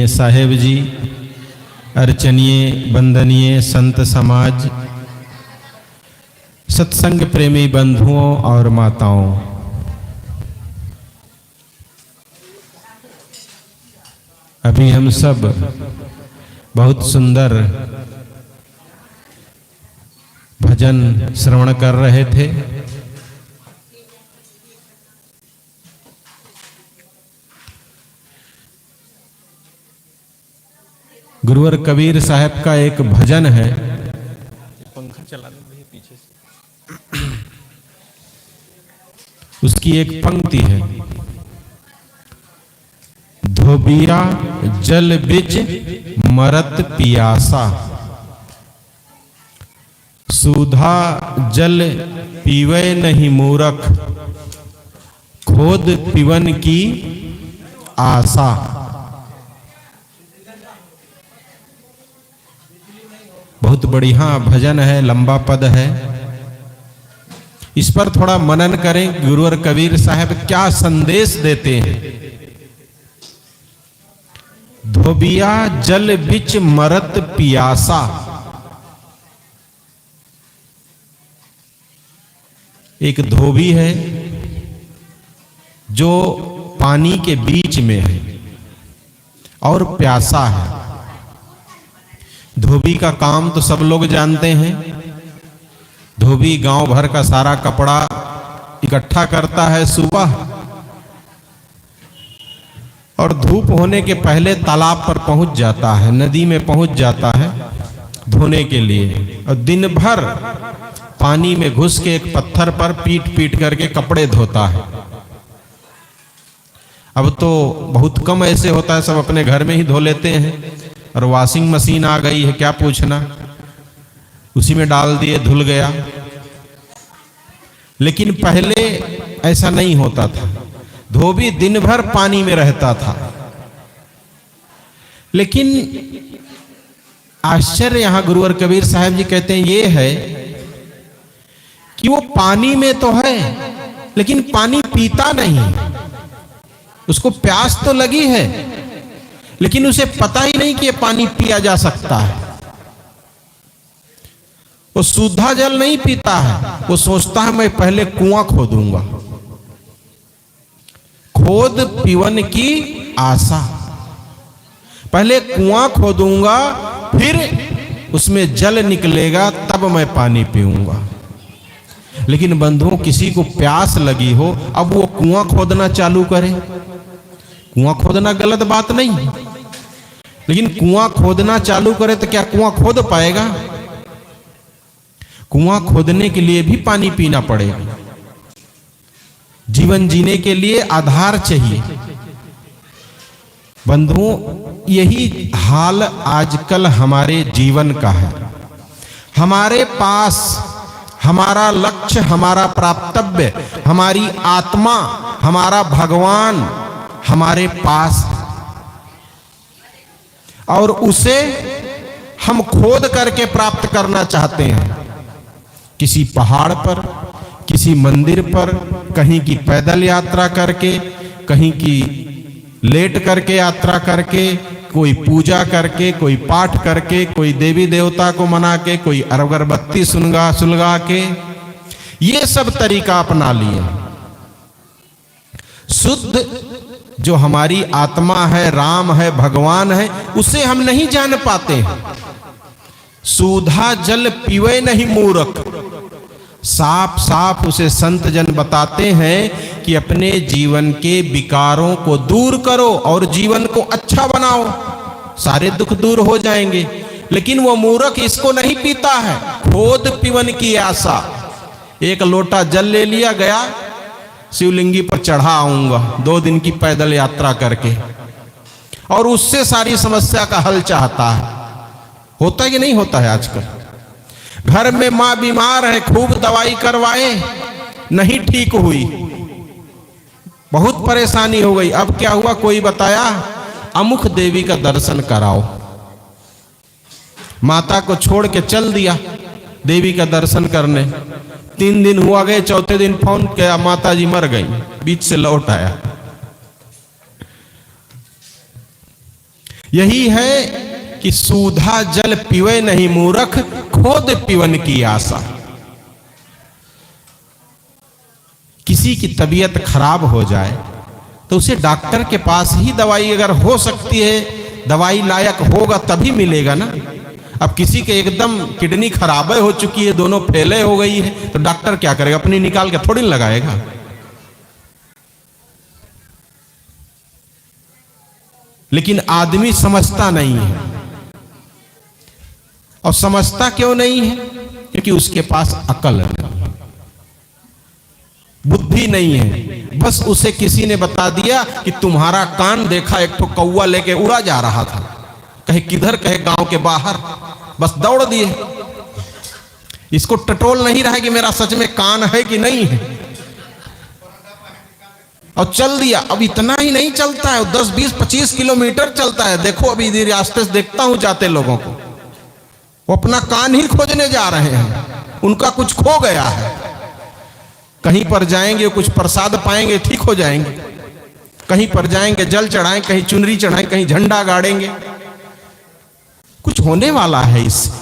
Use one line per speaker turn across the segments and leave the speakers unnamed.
साहेब जी, अर्चनीय वंदनीय संत समाज, सत्संग प्रेमी बंधुओं और माताओं, अभी हम सब बहुत सुंदर भजन श्रवण कर रहे थे। गुरुवर कबीर साहब का एक भजन है, पंखा चला दो पीछे से। उसकी एक पंक्ति है, धोबिया जल बिच मरत पियासा, सुधा जल पीवे नहीं मूरख, खोद पीवन की आशा। बहुत बढ़िया भजन है, लंबा पद है। इस पर थोड़ा मनन करें, गुरुवर कबीर साहब क्या संदेश देते हैं। धोबिया जल बिच मरत पियासा, एक धोबी है जो पानी के बीच में है और प्यासा है। धोबी का काम तो सब लोग जानते हैं। धोबी गांव भर का सारा कपड़ा इकट्ठा करता है सुबह, और धूप होने के पहले तालाब पर पहुंच जाता है, नदी में पहुंच जाता है धोने के लिए, और दिन भर पानी में घुस के एक पत्थर पर पीट पीट करके कपड़े धोता है। अब तो बहुत कम ऐसे होता है, सब अपने घर में ही धो लेते हैं, और वॉशिंग मशीन आ गई है, क्या पूछना, उसी में डाल दिए, धुल गया। लेकिन पहले ऐसा नहीं होता था, धोबी दिन भर पानी में रहता था। लेकिन आश्चर्य यहां गुरुवर कबीर साहब जी कहते हैं ये है कि वो पानी में तो है लेकिन पानी पीता नहीं। उसको प्यास तो लगी है लेकिन उसे पता ही नहीं कि ये पानी पिया जा सकता है। वो शुद्धा जल नहीं पीता है, वो सोचता है मैं पहले कुआं खोदूंगा, खोद पीवन की आशा, पहले कुआं खोदूंगा फिर उसमें जल निकलेगा तब मैं पानी पीऊंगा। लेकिन बंधुओं, किसी को प्यास लगी हो, अब वो कुआं खोदना चालू करे। कुआं खोदना गलत बात नहीं है, लेकिन कुआं खोदना चालू करे तो क्या कुआं खोद पाएगा? कुआं खोदने के लिए भी पानी पीना पड़ेगा। जीवन जीने के लिए आधार चाहिए। बंधुओं, यही हाल आजकल हमारे जीवन का है। हमारे पास हमारा लक्ष्य, हमारा प्राप्तव्य, हमारी आत्मा, हमारा भगवान हमारे पास है, और उसे हम खोद करके प्राप्त करना चाहते हैं। किसी पहाड़ पर, किसी मंदिर पर, कहीं की पैदल यात्रा करके, कहीं की लेट करके यात्रा करके, कोई पूजा करके, कोई पाठ करके, कोई देवी देवता को मना के, कोई अगरबत्ती सुलगा के, ये सब तरीका अपना लिए। शुद्ध जो हमारी आत्मा है, राम है, भगवान है, उसे हम नहीं जान पाते हैं। सुधा जल पीवे नहीं मूरख, साफ साफ उसे संत जन बताते हैं कि अपने जीवन के विकारों को दूर करो और जीवन को अच्छा बनाओ, सारे दुख दूर हो जाएंगे। लेकिन वो मूर्ख इसको नहीं पीता है, खोद पीवन की आशा। एक लोटा जल ले लिया, गया शिवलिंगी पर चढ़ा आऊंगा 2 दिन की पैदल यात्रा करके, और उससे सारी समस्या का हल चाहता है। होता है कि नहीं होता है? आजकल घर में मां बीमार है, खूब दवाई करवाए, नहीं ठीक हुई, बहुत परेशानी हो गई। अब क्या हुआ, कोई बताया अमुक देवी का दर्शन कराओ। माता को छोड़ के चल दिया देवी का दर्शन करने। 3 दिन हुआ गए, चौथे दिन फोन किया, माता जी मर गई, बीच से लौट आया। यही है कि सूधा जल पीवे नहीं मूर्ख, खोद पीवन की आशा। किसी की तबीयत खराब हो जाए तो उसे डॉक्टर के पास ही दवाई अगर हो सकती है, दवाई लायक होगा तभी मिलेगा ना। अब किसी के एकदम किडनी खराब हो चुकी है, दोनों फैले हो गई है, तो डॉक्टर क्या करेगा? अपनी निकाल के थोड़ी लगाएगा। लेकिन आदमी समझता नहीं है। और समझता क्यों नहीं है? क्योंकि उसके पास अकल नहीं, बुद्धि नहीं है। बस उसे किसी ने बता दिया कि तुम्हारा कान देखा एक तो कौवा लेके उड़ा जा रहा था, कहे किधर, कहे गांव के बाहर, बस दौड़ दिए। इसको टटोल नहीं रहा है कि मेरा सच में कान है कि नहीं है, और चल दिया। अब इतना ही नहीं चलता है, 10, 20, 25 किलोमीटर चलता है। देखो अभी इधर रास्ते से देखता हूं जाते लोगों को, वो अपना कान ही खोजने जा रहे हैं, उनका कुछ खो गया है। कहीं पर जाएंगे कुछ प्रसाद पाएंगे, ठीक हो जाएंगे। कहीं पर जाएंगे जल चढ़ाएं, कहीं चुनरी चढ़ाएं, कहीं झंडा गाड़ेंगे, कुछ होने वाला है इससे।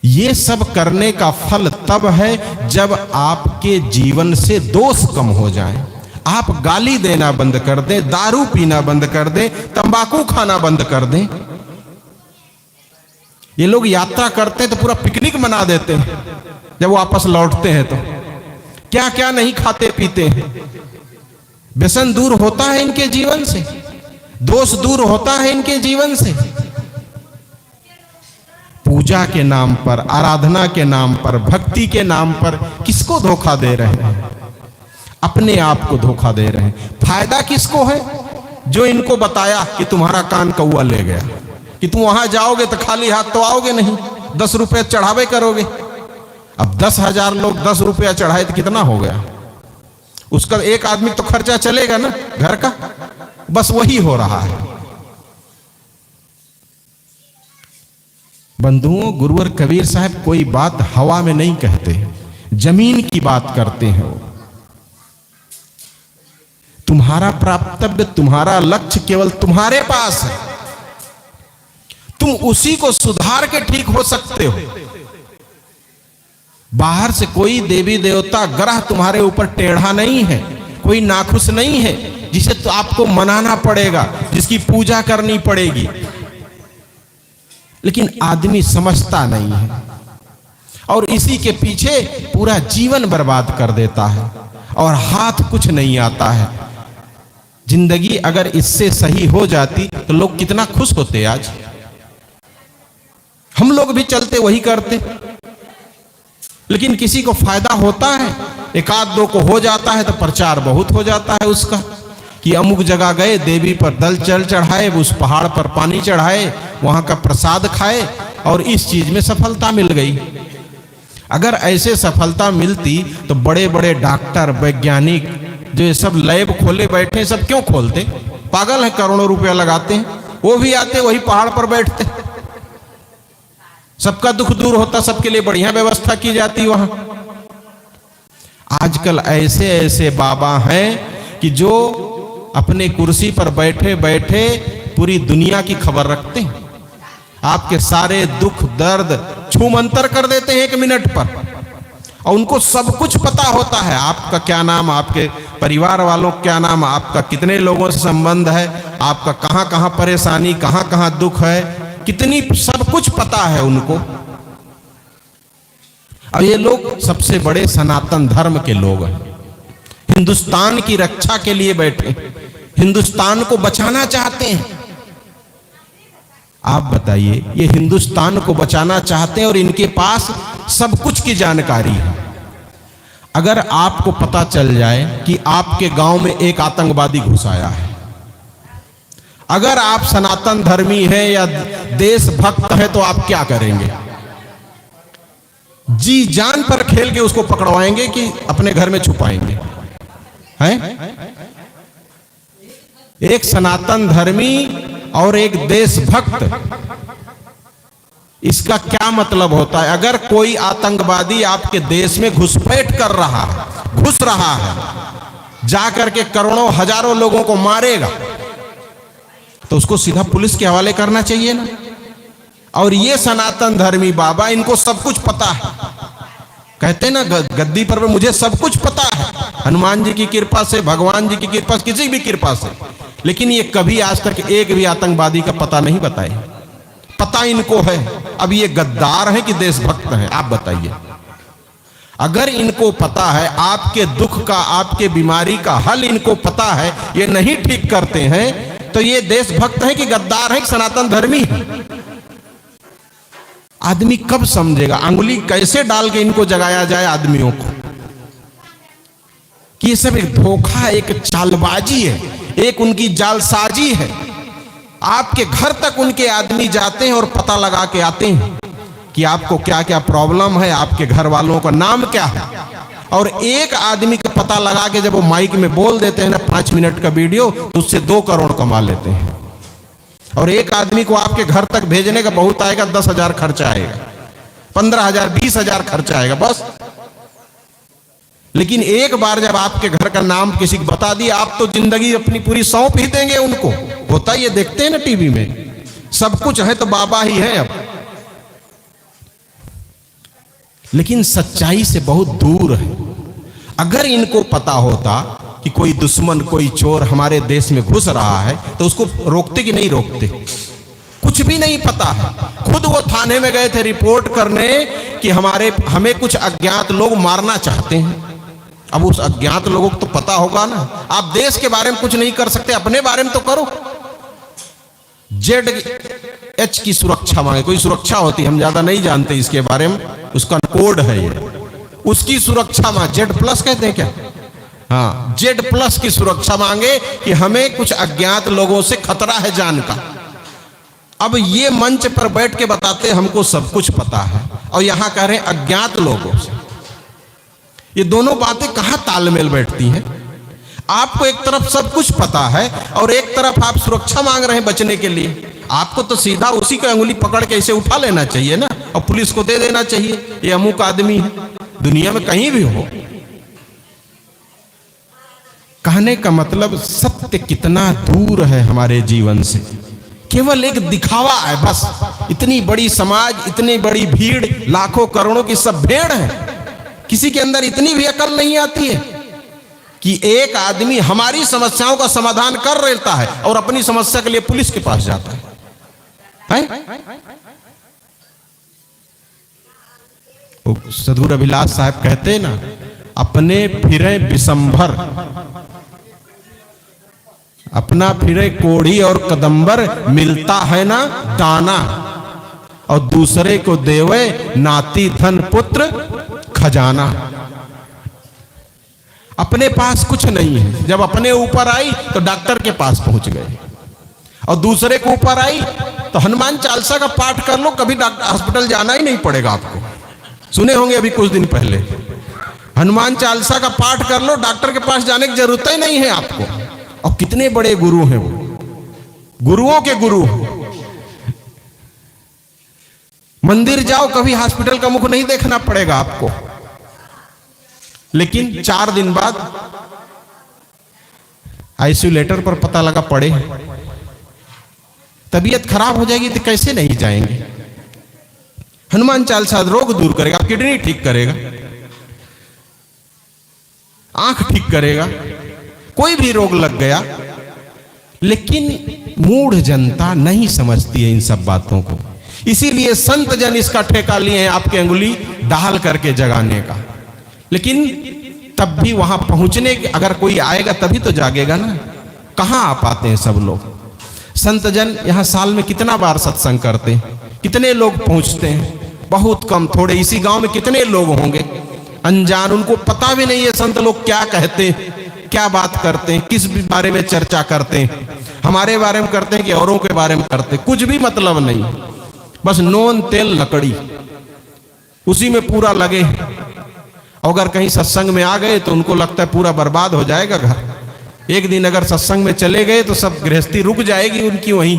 ये सब करने का फल तब है जब आपके जीवन से दोष कम हो जाए। आप गाली देना बंद कर दें, दारू पीना बंद कर दें, तंबाकू खाना बंद कर दें। ये लोग यात्रा करते हैं तो पूरा पिकनिक मना देते हैं, जब वापस लौटते हैं तो क्या क्या नहीं खाते पीते हैं। व्यसन दूर होता है इनके जीवन से, दोष दूर होता है इनके जीवन से। पूजा के नाम पर, आराधना के नाम पर, भक्ति के नाम पर किसको धोखा दे रहे हैं? अपने आप को धोखा दे रहे हैं। फायदा किसको है? जो इनको बताया कि तुम्हारा कान कौवा ले गया, कि तुम वहां जाओगे तो खाली हाथ तो आओगे नहीं, 10 रुपए चढ़ावे करोगे। अब 10,000 लोग 10 रुपया चढ़ाए तो कितना हो गया? उसका एक आदमी तो खर्चा चलेगा ना घर का। बस वही हो रहा है। बंधुओं, गुरुवर कबीर साहब कोई बात हवा में नहीं कहते, जमीन की बात करते हैं। वो तुम्हारा प्राप्तव्य, तुम्हारा लक्ष्य केवल तुम्हारे पास है। तुम उसी को सुधार के ठीक हो सकते हो। बाहर से कोई देवी देवता ग्रह तुम्हारे ऊपर टेढ़ा नहीं है, कोई नाखुश नहीं है जिसे तो आपको मनाना पड़ेगा, जिसकी पूजा करनी पड़ेगी। लेकिन आदमी समझता नहीं है और इसी के पीछे पूरा जीवन बर्बाद कर देता है और हाथ कुछ नहीं आता है। जिंदगी अगर इससे सही हो जाती तो लोग कितना खुश होते। आज हम लोग भी चलते वही करते, लेकिन किसी को फायदा होता है, एक आध दो को हो जाता है तो प्रचार बहुत हो जाता है उसका, कि अमुक जगह गए, देवी पर दल चल चढ़ाए, उस पहाड़ पर पानी चढ़ाए, वहां का प्रसाद खाए और इस चीज में सफलता मिल गई। अगर ऐसे सफलता मिलती तो बड़े बड़े डॉक्टर, वैज्ञानिक जो ये सब लैब खोले बैठे, सब क्यों खोलते? पागल है, करोड़ों रुपया लगाते हैं। वो भी आते वही पहाड़ पर बैठते, सबका दुख दूर होता, सबके लिए बढ़िया व्यवस्था की जाती वहां। आजकल ऐसे ऐसे बाबा हैं कि जो अपने कुर्सी पर बैठे बैठे पूरी दुनिया की खबर रखते हैं। आपके सारे दुख दर्द छूमंतर कर देते हैं 1 मिनट पर, और उनको सब कुछ पता होता है। आपका क्या नाम, आपके परिवार वालों क्या नाम, आपका कितने लोगों से संबंध है, आपका कहां कहां परेशानी, कहां कहां दुख है, कितनी, सब कुछ पता है उनको। अब ये लोग सबसे बड़े सनातन धर्म के लोग हैं, हिंदुस्तान की रक्षा के लिए बैठे, हिंदुस्तान को बचाना चाहते हैं। आप बताइए, ये हिंदुस्तान को बचाना चाहते हैं और इनके पास सब कुछ की जानकारी है। अगर आपको पता चल जाए कि आपके गांव में एक आतंकवादी घुस आया है, अगर आप सनातन धर्मी हैं या देशभक्त हैं, तो आप क्या करेंगे? जी जान पर खेल के उसको पकड़वाएंगे कि अपने घर में छुपाएंगे? हैं? एक सनातन धर्मी और एक देशभक्त, इसका क्या मतलब होता है? अगर कोई आतंकवादी आपके देश में घुसपैठ कर रहा है, घुस रहा है, जाकर के करोड़ों हजारों लोगों को मारेगा, तो उसको सीधा पुलिस के हवाले करना चाहिए ना। और ये सनातन धर्मी बाबा, इनको सब कुछ पता है। कहते ना गद्दी पर मुझे सब कुछ पता है, हनुमान जी की कृपा से, भगवान जी की कृपा से, किसी भी कृपा से। लेकिन ये कभी आज तक एक भी आतंकवादी का पता नहीं बताए। पता इनको है। अब ये गद्दार है कि देशभक्त है, आप बताइए। अगर इनको पता है आपके दुख का, आपके बीमारी का हल इनको पता है, ये नहीं ठीक करते हैं, तो ये देशभक्त है कि गद्दार है कि सनातन धर्मी है? आदमी कब समझेगा? अंगुली कैसे डाल के इनको जगाया जाए आदमियों को कि ये सब एक धोखा, एक चालबाजी है, एक उनकी जालसाजी है। आपके घर तक उनके आदमी जाते हैं और पता लगा के आते हैं कि आपको क्या क्या प्रॉब्लम है, आपके घर वालों का नाम क्या है। और एक आदमी का पता लगा के जब वो माइक में बोल देते हैं ना 5 मिनट का वीडियो, तो उससे 2 करोड़ कमा लेते हैं। और एक आदमी को आपके घर तक भेजने का बहुत आएगा, 10,000 खर्चा आएगा, 15,000, 20,000 खर्चा आएगा बस। लेकिन एक बार जब आपके घर का नाम किसी को बता दिया, आप तो जिंदगी अपनी पूरी सौंप ही देंगे उनको। होता ये देखते हैं ना टीवी में, सब कुछ है तो बाबा ही है अब। लेकिन सच्चाई से बहुत दूर है। अगर इनको पता होता कि कोई दुश्मन, कोई चोर हमारे देश में घुस रहा है, तो उसको रोकते कि नहीं रोकते? कुछ भी नहीं पता है। खुद वो थाने में गए थे रिपोर्ट करने कि हमें कुछ अज्ञात लोग मारना चाहते हैं। अब उस अज्ञात लोगों को तो पता होगा ना। आप देश के बारे में कुछ नहीं कर सकते, अपने बारे में तो करो। ZH की सुरक्षा मांगे, कोई सुरक्षा होती, हम ज्यादा नहीं जानते इसके बारे में, उसका कोड है ये। उसकी सुरक्षा मांगे, Z+ कहते हैं क्या? हाँ, Z+ की सुरक्षा मांगे कि हमें कुछ अज्ञात लोगों से खतरा है जान का। अब ये मंच पर बैठ के बताते हमको सब कुछ पता है, और यहां कह रहे हैं अज्ञात लोगों से। ये दोनों बातें कहां तालमेल बैठती हैं? आपको एक तरफ सब कुछ पता है और एक तरफ आप सुरक्षा मांग रहे हैं बचने के लिए। आपको तो सीधा उसी को अंगुली पकड़ के ऐसे उठा लेना चाहिए ना, और पुलिस को दे देना चाहिए, ये अमुक आदमी है। दुनिया में कहीं भी हो। कहने का मतलब सत्य कितना दूर है हमारे जीवन से। केवल एक दिखावा है बस। इतनी बड़ी समाज, इतनी बड़ी भीड़, लाखों करोड़ों की सब भेड़ है। किसी के अंदर इतनी भी अकल नहीं आती है कि एक आदमी हमारी समस्याओं का समाधान कर लेता है और अपनी समस्या के लिए पुलिस के पास जाता है। सदगुरु अभिलाष साहब कहते हैं ना, अपने फिरे विशंभर, अपना फिरे कोढ़ी और कदंबर, मिलता है ना दाना, और दूसरे को देवे नाती धन पुत्र खजाना। अपने पास कुछ नहीं है, जब अपने ऊपर आई तो डॉक्टर के पास पहुंच गए, और दूसरे के ऊपर आई तो हनुमान चालीसा का पाठ कर लो, कभी हॉस्पिटल जाना ही नहीं पड़ेगा आपको। सुने होंगे अभी कुछ दिन पहले, हनुमान चालीसा का पाठ कर लो, डॉक्टर के पास जाने की जरूरत ही नहीं है आपको। और कितने बड़े गुरु हैं वो, गुरुओं के गुरु। मंदिर जाओ, कभी हॉस्पिटल का मुख नहीं देखना पड़ेगा आपको। लेकिन 4 दिन बाद आइसोलेटर पर पता लगा पड़े, तबीयत खराब हो जाएगी तो कैसे नहीं जाएंगे। हनुमान चालीसा रोग दूर करेगा, किडनी ठीक करेगा, आंख ठीक करेगा, कोई भी रोग लग गया। लेकिन मूढ़ जनता नहीं समझती है इन सब बातों को। इसीलिए संत जन इसका ठेका लिए हैं आपके अंगुली डाल करके जगाने का। लेकिन तब भी वहां पहुंचने के, अगर कोई आएगा तभी तो जागेगा ना। कहां आ पाते हैं सब लोग। संत जन यहां साल में कितना बार सत्संग करते हैं, कितने लोग पहुंचते हैं? बहुत कम, थोड़े। इसी गांव में कितने लोग होंगे अनजान, उनको पता भी नहीं है संत लोग क्या कहते हैं, क्या बात करते हैं, किस बारे में चर्चा करते हैं, हमारे बारे में करते हैं कि औरों के बारे में करते हैं। कुछ भी मतलब नहीं, बस नोन तेल लकड़ी, उसी में पूरा लगे। अगर कहीं सत्संग में आ गए तो उनको लगता है पूरा बर्बाद हो जाएगा घर। एक दिन अगर सत्संग में चले गए तो सब गृहस्थी रुक जाएगी उनकी वहीं।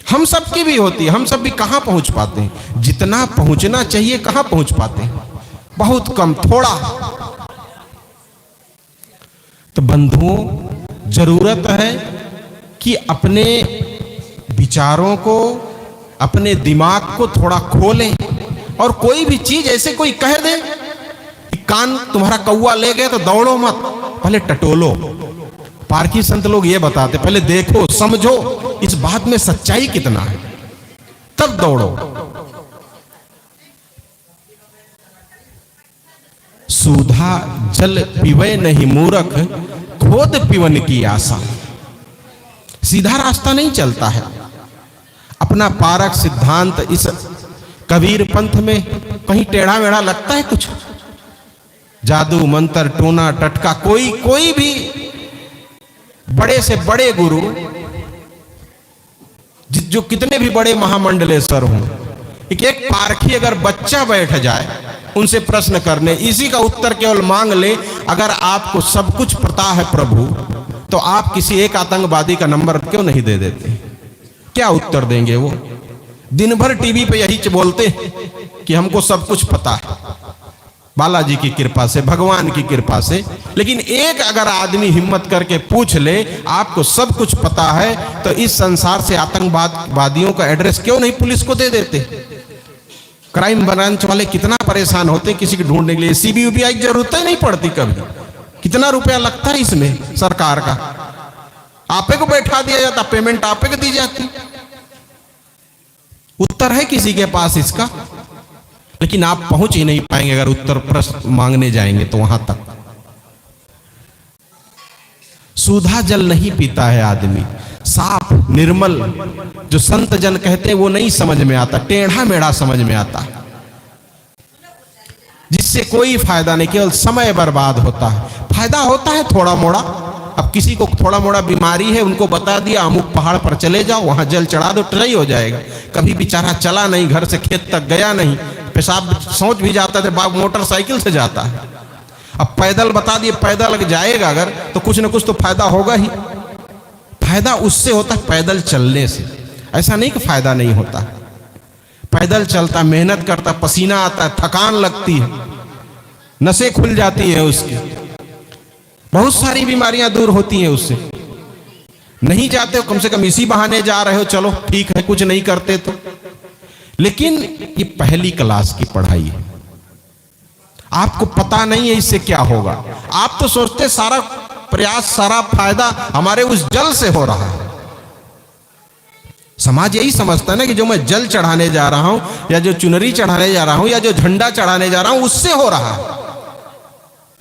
हम सब की भी होती है, हम सब भी कहां पहुंच पाते हैं? जितना पहुंचना चाहिए कहां पहुंच पाते हैं? बहुत कम, थोड़ा। तो बंधुओं, जरूरत है कि अपने विचारों को, अपने दिमाग को थोड़ा खोलें, और कोई भी चीज ऐसे कोई कह दे कि कान तुम्हारा कौवा ले गए तो दौड़ो मत, पहले टटोलो। पारखी संत लोग ये बताते, पहले देखो, समझो इस बात में सच्चाई कितना है, तब दौड़ो। सुधा जल पीवे नहीं मूर्ख, खोद पीवन की आशा। सीधा रास्ता नहीं चलता है। अपना पारक सिद्धांत इस कबीर पंथ में कहीं टेढ़ा मेढ़ा लगता है कुछ? जादू मंत्र टोना टटका, कोई भी बड़े से बड़े गुरु, जो कितने भी बड़े महामंडलेश्वर हों, एक पारखी अगर बच्चा बैठ जाए उनसे प्रश्न करने, इसी का उत्तर केवल मांग ले, अगर आपको सब कुछ पता है प्रभु, तो आप किसी एक आतंकवादी का नंबर क्यों नहीं दे देते? क्या उत्तर देंगे वो? दिन भर टीवी पे यही बोलते कि हमको सब कुछ पता है बालाजी की कृपा से, भगवान की कृपा से। लेकिन एक अगर आदमी हिम्मत करके पूछ ले आपको सब कुछ पता है, तो इस संसार से आतंकवादियों का एड्रेस क्यों नहीं पुलिस को दे देते? क्राइम ब्रांच वाले कितना परेशान होते किसी को ढूंढने के लिए। सीबीआई की जरूरत ही नहीं पड़ती कभी। कितना रुपया लगता है इसमें सरकार का? आपे को बैठा दिया जाता, पेमेंट आपे को दी जाती। उत्तर है किसी के पास इसका? लेकिन आप पहुंच ही नहीं पाएंगे अगर उत्तर प्रश्न मांगने जाएंगे तो वहां तक। सुधा जल नहीं पीता है आदमी, साफ निर्मल जो संत जन कहते हैं वो नहीं समझ में आता, टेढ़ा मेढ़ा समझ में आता है, जिससे कोई फायदा नहीं, केवल समय बर्बाद होता है। फायदा होता है थोड़ा मोड़ा। अब किसी को थोड़ा मोड़ा बीमारी है, उनको बता दिया अमुक पहाड़ पर चले जाओ, वहां जल चढ़ा दो, ट्राई हो जाएगा। कभी बेचारा चला नहीं, घर से खेत तक गया नहीं, पेशाब सोच भी जाता है बाप मोटरसाइकिल से जाता है। अब पैदल बता दिए पैदल जाएगा अगर, तो कुछ ना कुछ तो फायदा होगा ही। फायदा उससे होता है पैदल चलने से, ऐसा नहीं कि फायदा नहीं होता। पैदल चलता, मेहनत करता, पसीना आता है, थकान लगती है, नसें खुल जाती हैं उसकी, बहुत सारी बीमारियां दूर होती हैं उससे। नहीं जाते हो, कम से कम इसी बहाने जा रहे हो, चलो ठीक है, कुछ नहीं करते तो। लेकिन ये पहली क्लास की पढ़ाई है, आपको पता नहीं है इससे क्या होगा। आप तो सोचते सारा प्रयास, सारा फायदा हमारे उस जल से हो रहा है। समाज यही समझता है ना कि जो मैं जल चढ़ाने जा रहा हूं, या जो चुनरी चढ़ाने जा रहा हूं, या जो झंडा चढ़ाने जा रहा हूं, उससे हो रहा है।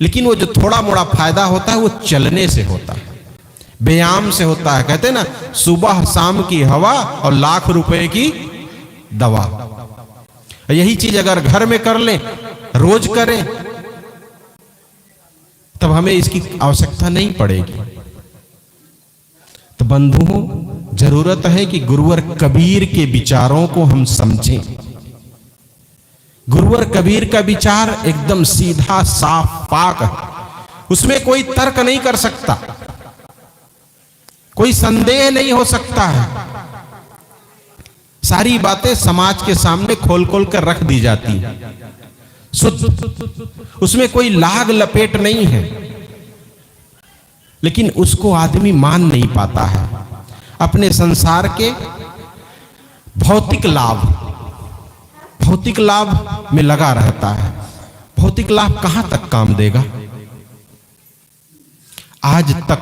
लेकिन वो जो थोड़ा मोड़ा फायदा होता है वो चलने से होता है, व्यायाम से होता है। कहते हैं ना, सुबह शाम की हवा और लाख रुपए की दवा। यही चीज अगर घर में कर लें, रोज करें, तब हमें इसकी आवश्यकता नहीं पड़ेगी। तो बंधुओं, जरूरत है कि गुरुवर कबीर के विचारों को हम समझें। गुरुवर कबीर का विचार एकदम सीधा साफ पाक है, उसमें कोई तर्क नहीं कर सकता, कोई संदेह नहीं हो सकता है। सारी बातें समाज के सामने खोल खोल कर रख दी जाती है, उसमें कोई लाग लपेट नहीं है। लेकिन उसको आदमी मान नहीं पाता है। अपने संसार के भौतिक लाभ में लगा रहता है। भौतिक लाभ कहां तक काम देगा? आज तक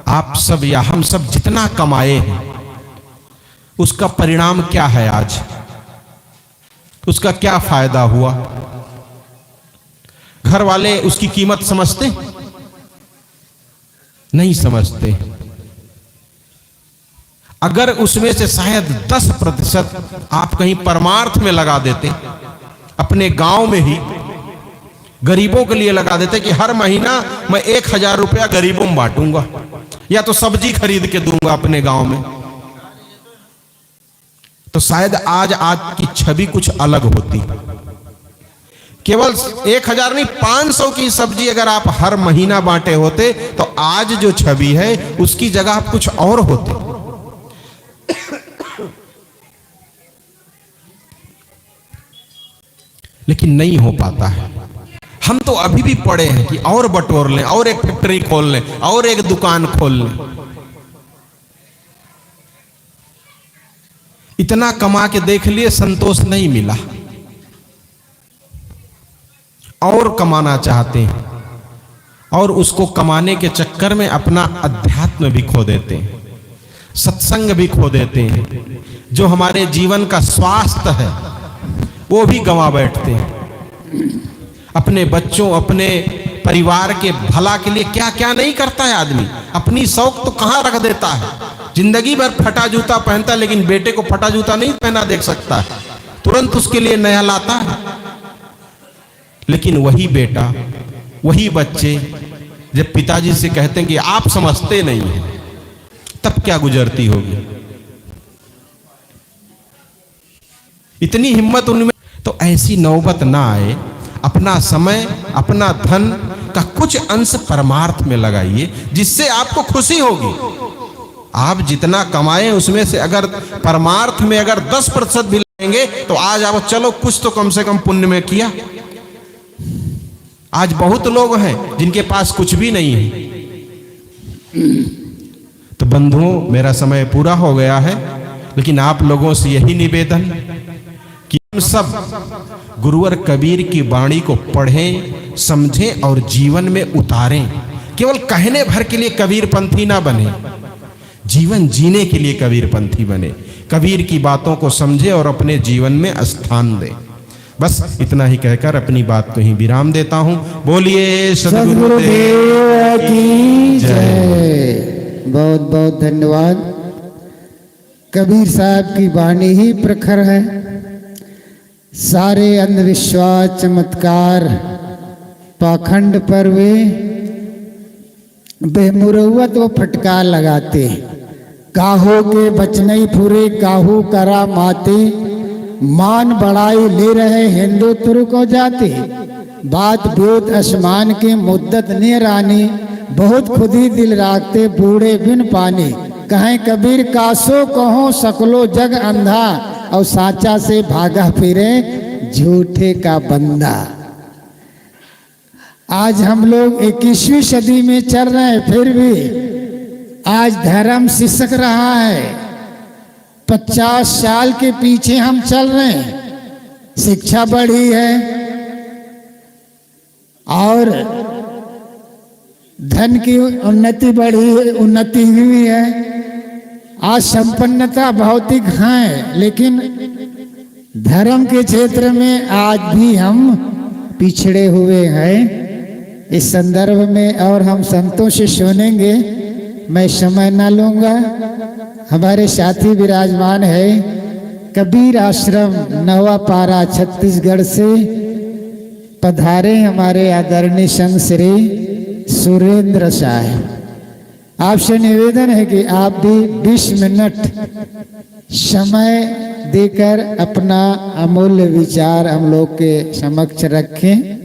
आप सब या हम सब जितना कमाए हैं, उसका परिणाम क्या है? आज उसका क्या फायदा हुआ? घर वाले उसकी कीमत समझते? नहीं समझते। अगर उसमें से शायद 10% आप कहीं परमार्थ में लगा देते, अपने गांव में ही गरीबों के लिए लगा देते कि हर महीना मैं 1000 रुपया गरीबों में बांटूंगा, या तो सब्जी खरीद के दूंगा अपने गांव में, तो शायद आज की छवि कुछ अलग होती। केवल 1000 नहीं, 500 की सब्जी अगर आप हर महीना बांटे होते, तो आज जो छवि है उसकी जगह आप कुछ और होते। लेकिन नहीं हो पाता है। हम तो अभी भी पड़े हैं कि और बटोर लें, और एक फैक्ट्री खोल लें, और एक दुकान खोल लें। इतना कमा के देख लिए, संतोष नहीं मिला, और कमाना चाहते हैं, और उसको कमाने के चक्कर में अपना अध्यात्म भी खो देते हैं, सत्संग भी खो देते हैं, जो हमारे जीवन का स्वास्थ्य है वो भी गंवा बैठते हैं। अपने बच्चों, अपने परिवार के भला के लिए क्या क्या नहीं करता है आदमी, अपनी शौक तो कहाँ रख देता है। जिंदगी भर फटा जूता पहनता है, लेकिन बेटे को फटा जूता नहीं पहना देख सकता है, तुरंत उसके लिए नया लाता है। लेकिन वही बेटा, वही बच्चे जब पिताजी से कहते हैं कि आप समझते नहीं हैं, तब क्या गुजरती होगी। इतनी हिम्मत उनमें, तो ऐसी नौबत ना आए। अपना समय, अपना धन का कुछ अंश परमार्थ में लगाइए, जिससे आपको खुशी होगी। आप जितना कमाएं उसमें से अगर परमार्थ में अगर 10% भी लगाएंगे तो आज आप चलो कुछ तो कम से कम पुण्य में किया। आज बहुत लोग हैं जिनके पास कुछ भी नहीं है। तो बंधुओं, मेरा समय पूरा हो गया है, लेकिन आप लोगों से यही निवेदन कि हम सब गुरुवर कबीर की वाणी को पढ़ें, समझें और जीवन में उतारें। केवल कहने भर के लिए कबीरपंथी ना बने, जीवन जीने के लिए कबीरपंथी बने। कबीर की बातों को समझे और अपने जीवन में स्थान दे। बस इतना ही कहकर अपनी बात को ही विराम देता हूं। बोलिए सद्गुरुदेव की जय।
बहुत बहुत धन्यवाद। कबीर साहब की वाणी ही प्रखर है। सारे अंधविश्वास, चमत्कार, पाखंड पर वे बेमुरवत व फटकार लगाते। काहो के बचनई फुरे काहू करा माते, मान बढ़ाई ले रहे हिंदू तुर्क को जाते। बात ब्योत आसमान के मुद्दत ने रानी, बहुत खुदी दिल राखते बूढ़े बिन पानी। कहें कबीर कासो कहो सकलो जग अंधा, और साचा से भागा फिरे झूठे का बंदा। आज हम लोग 21वीं सदी में चल रहे हैं, फिर भी आज धर्म सिसक रहा है। 50 साल के पीछे हम चल रहे हैं। शिक्षा बढ़ी है और धन की उन्नति हुई है। आज संपन्नता भौतिक है, लेकिन धर्म के क्षेत्र में आज भी हम पिछड़े हुए हैं। इस संदर्भ में और हम संतों से सुनेंगे, मैं समय ना लूंगा। हमारे साथी विराजमान है कबीर आश्रम नवापारा छत्तीसगढ़ से पधारे हमारे आदरणीय संत श्री सुरेंद्र साहब। आपसे निवेदन है कि आप भी 20 मिनट समय देकर अपना अमूल्य विचार हम लोग के समक्ष रखें।